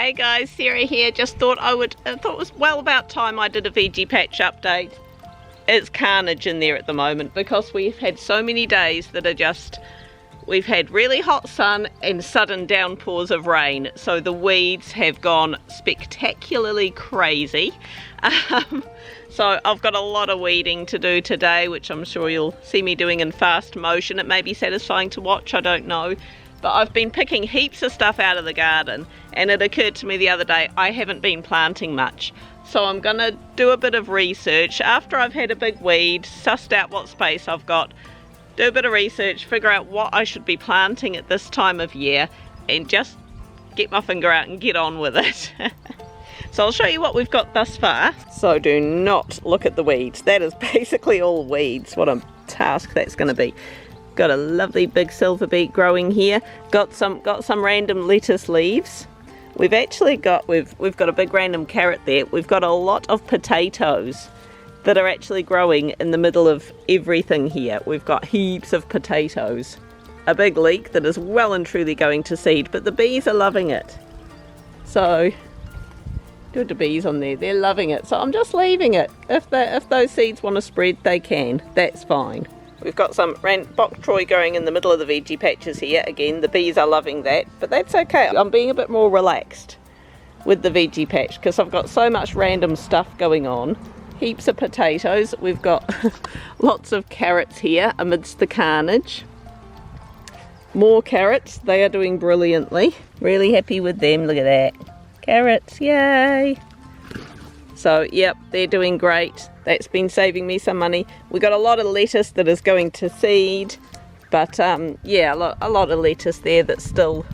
Hey guys, Sarah here. Just thought it was well about time I did a veggie patch update. It's carnage in there at the moment because we've had so many days that are just, we've had really hot sun and sudden downpours of rain. So the weeds have gone spectacularly crazy. So I've got a lot of weeding to do today, which I'm sure you'll see me doing in fast motion. It may be satisfying to watch, I don't know. But I've been picking heaps of stuff out of the garden, and it occurred to me the other day I haven't been planting much. So I'm going to do a bit of research after I've had a big weed, sussed out what space I've got, do a bit of research, figure out what I should be planting at this time of year, and just get my finger out and get on with it. So I'll show you what we've got thus far. So do not look at the weeds. That is basically all weeds. What a task that's going to be. Got a lovely big silver beet growing here. Got some random lettuce leaves. We've actually got we've got a big random carrot there. We've got a lot of potatoes that are actually growing in the middle of everything here. We've got heaps of potatoes. A big leek that is well and truly going to seed, but the bees are loving it. So good to bees on there. They're loving it. So I'm just leaving it. If those seeds want to spread, they can. That's fine. We've got some bok choy going in the middle of the veggie patches here. Again, the bees are loving that, but that's okay. I'm being a bit more relaxed with the veggie patch because I've got so much random stuff going on. Heaps of potatoes. We've got lots of carrots here amidst the carnage. More carrots. They are doing brilliantly. Really happy with them. Look at that. Carrots, yay! So, yep, they're doing great. That's been saving me some money. We got a lot of lettuce that is going to seed, but yeah, a lot of lettuce there that's still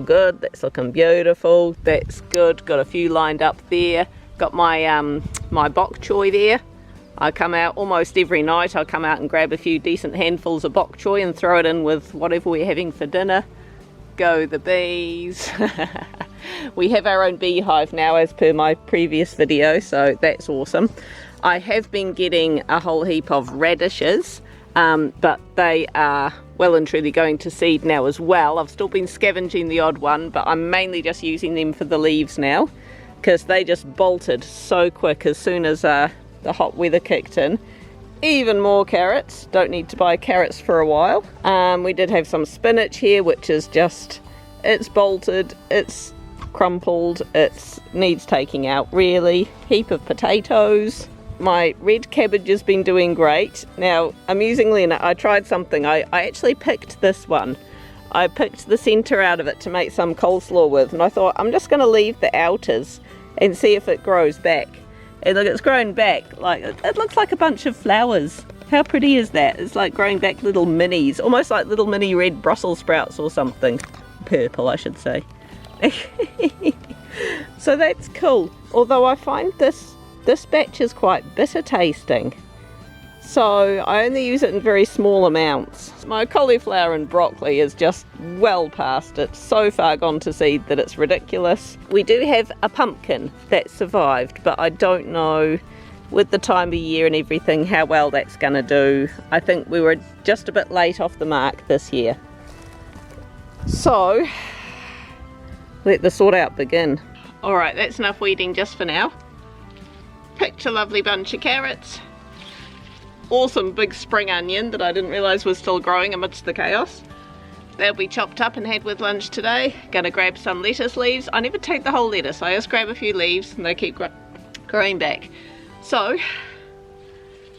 good. That's looking beautiful. That's good. Got a few lined up there. Got my my bok choy there. I come out almost every night. I come out and grab a few decent handfuls of bok choy and throw it in with whatever we're having for dinner. Go the bees. We have our own beehive now as per my previous video, so that's awesome. I have been getting a whole heap of radishes, but they are well and truly going to seed now as well. I've still been scavenging the odd one, but I'm mainly just using them for the leaves now because they just bolted so quick as soon as the hot weather kicked in. Even more carrots. Don't need to buy carrots for a while. We did have some spinach here, which is just, it's bolted, it's crumpled, it needs taking out really. Heap of potatoes. My red cabbage has been doing great. Now, amusingly enough, I tried something. I actually picked this one. I picked the centre out of it to make some coleslaw with, and I thought I'm just going to leave the outers and see if it grows back. And look, it's grown back. Like, it looks like a bunch of flowers. How pretty is that? It's like growing back little minis, almost like little mini red Brussels sprouts or something. Purple, I should say. So that's cool. Although I find this batch is quite bitter tasting. So I only use it in very small amounts. My cauliflower and broccoli is just well past it. So far gone to seed that it's ridiculous. We do have a pumpkin that survived, but I don't know with the time of year and everything how well that's going to do. I think we were just a bit late off the mark this year. So let the sort out begin. Alright, that's enough weeding just for now. Picked a lovely bunch of carrots. Awesome big spring onion that I didn't realise was still growing amidst the chaos. They'll be chopped up and had with lunch today. Gonna grab some lettuce leaves. I never take the whole lettuce, I just grab a few leaves and they keep growing back. So,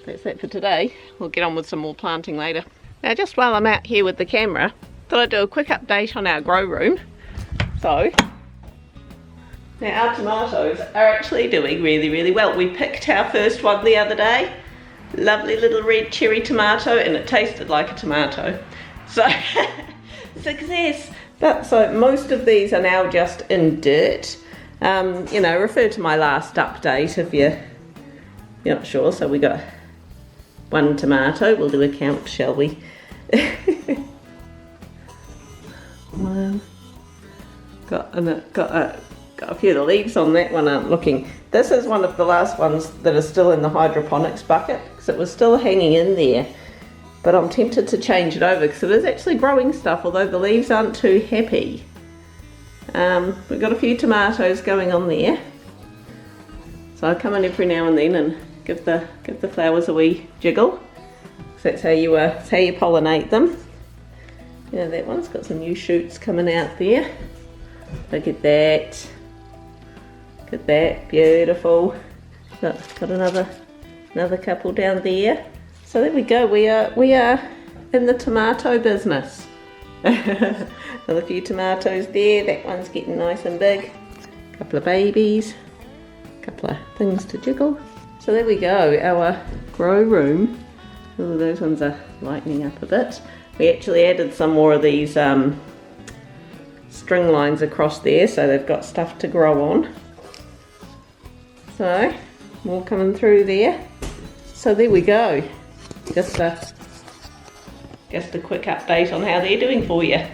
that's that for today. We'll get on with some more planting later. Now just while I'm out here with the camera, thought I'd do a quick update on our grow room. So, now our tomatoes are actually doing really, really well. We picked our first one the other day. Lovely little red cherry tomato, and it tasted like a tomato. So, success. But so most of these are now just in dirt. You know, refer to my last update if you're not sure. So we got one tomato. We'll do a count, shall we? One. Got a few of the leaves on that one aren't looking. This is one of the last ones that is still in the hydroponics bucket because it was still hanging in there. But I'm tempted to change it over because it is actually growing stuff, although the leaves aren't too happy. We've got a few tomatoes going on there. So I come in every now and then and give the flowers a wee jiggle. So that's how you pollinate them. Yeah, that one's got some new shoots coming out there. Look at that. Look at that, beautiful. Got another couple down there. So there we go. We are in the tomato business. Another few tomatoes there. That one's getting nice and big. A couple of babies. A couple of things to jiggle. So there we go. Our grow room. Oh, those ones are lightening up a bit. We actually added some more of these string lines across there, so they've got stuff to grow on. So more coming through there. So there we go. Just a quick update on how they're doing for you.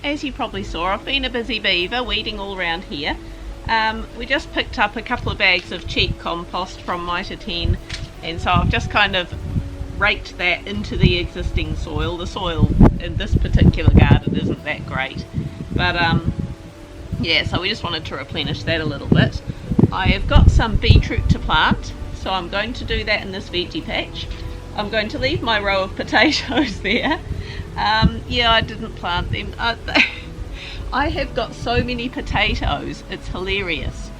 As you probably saw, I've been a busy beaver weeding all around here. We just picked up a couple of bags of cheap compost from Mitre 10, and so I've just kind of raked that into the existing soil. The soil in this particular garden isn't that great, but yeah, so we just wanted to replenish that a little bit. I have got some beetroot to plant, so I'm going to do that in this veggie patch. I'm going to leave my row of potatoes there. Yeah, I didn't plant them. I have got so many potatoes, it's hilarious.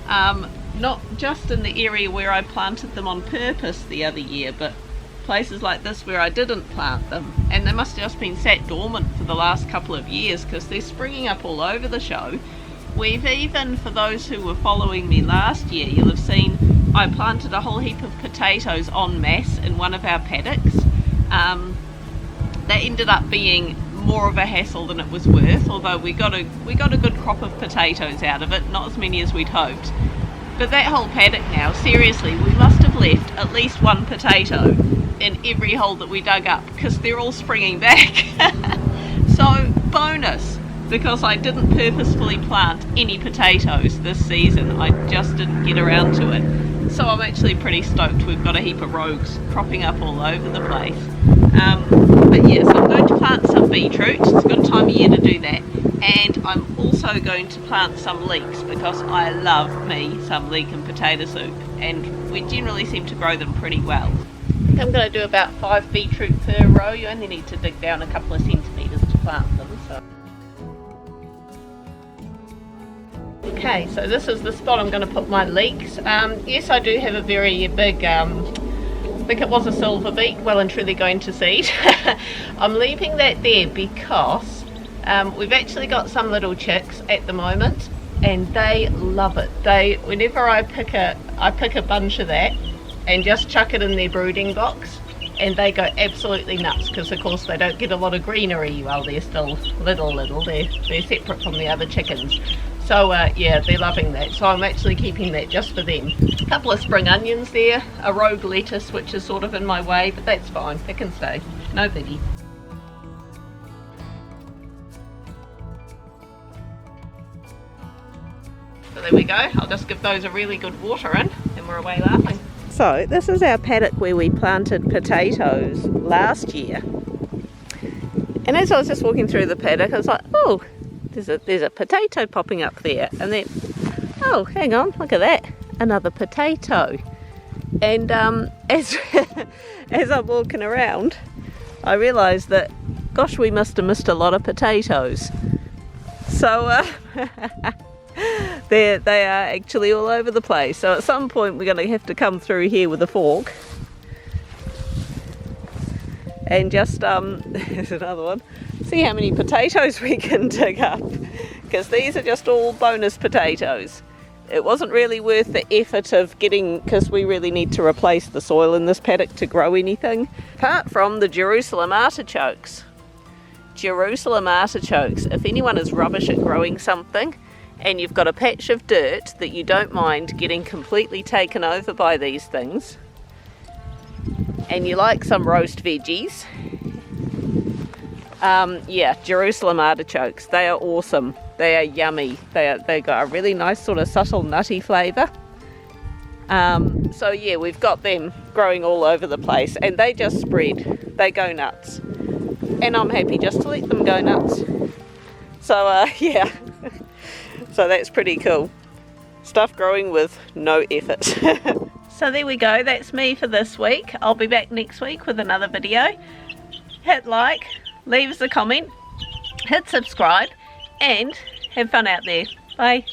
Not just in the area where I planted them on purpose the other year, but places like this where I didn't plant them, and they must have just been sat dormant for the last couple of years because they're springing up all over the show. We've even, for those who were following me last year, you'll have seen I planted a whole heap of potatoes en masse in one of our paddocks. That ended up being more of a hassle than it was worth, although we got a good crop of potatoes out of it, not as many as we'd hoped. But that whole paddock now, seriously, we must have left at least one potato in every hole that we dug up because they're all springing back. So bonus, because I didn't purposefully plant any potatoes this season. I just didn't get around to it. So I'm actually pretty stoked we've got a heap of rogues cropping up all over the place. But yes, I'm going to plant some beetroot. It's a good time of year to do that. And I'm also going to plant some leeks because I love me some leek and potato soup, and we generally seem to grow them pretty well. I think I'm going to do about 5 beetroot per row. You only need to dig down a couple of centimetres to plant them. So. Okay, so this is the spot I'm going to put my leeks. Yes, I do have a very big, I think it was a silver beet, well and truly going to seed. I'm leaving that there because we've actually got some little chicks at the moment, and they love it. Whenever I pick a bunch of that and just chuck it in their brooding box, and they go absolutely nuts because of course they don't get a lot of greenery while they're still little. They're separate from the other chickens. So yeah, they're loving that. So I'm actually keeping that just for them. A couple of spring onions there, a rogue lettuce which is sort of in my way, but that's fine, it can stay, no biggie. So there we go, I'll just give those a really good water in and we're away laughing. So this is our paddock where we planted potatoes last year. And as I was just walking through the paddock, I was like, oh, there's a potato popping up there. And then, oh, hang on, look at that, another potato. And as I'm walking around, I realised that, gosh, we must have missed a lot of potatoes. So they are actually all over the place. So at some point we're going to have to come through here with a fork and just there's another one, see how many potatoes we can dig up, because these are just all bonus potatoes. It wasn't really worth the effort of getting, because we really need to replace the soil in this paddock to grow anything, apart from the Jerusalem artichokes. Jerusalem artichokes, if anyone is rubbish at growing something and you've got a patch of dirt that you don't mind getting completely taken over by these things, and you like some roast veggies, yeah, Jerusalem artichokes, they are awesome. They are yummy. They got a really nice sort of subtle nutty flavour. So yeah, we've got them growing all over the place, and they just spread. They go nuts, and I'm happy just to let them go nuts. So yeah, So that's pretty cool. Stuff growing with no effort. So there we go, that's me for this week. I'll be back next week with another video. Hit like, leave us a comment, hit subscribe, and have fun out there. Bye.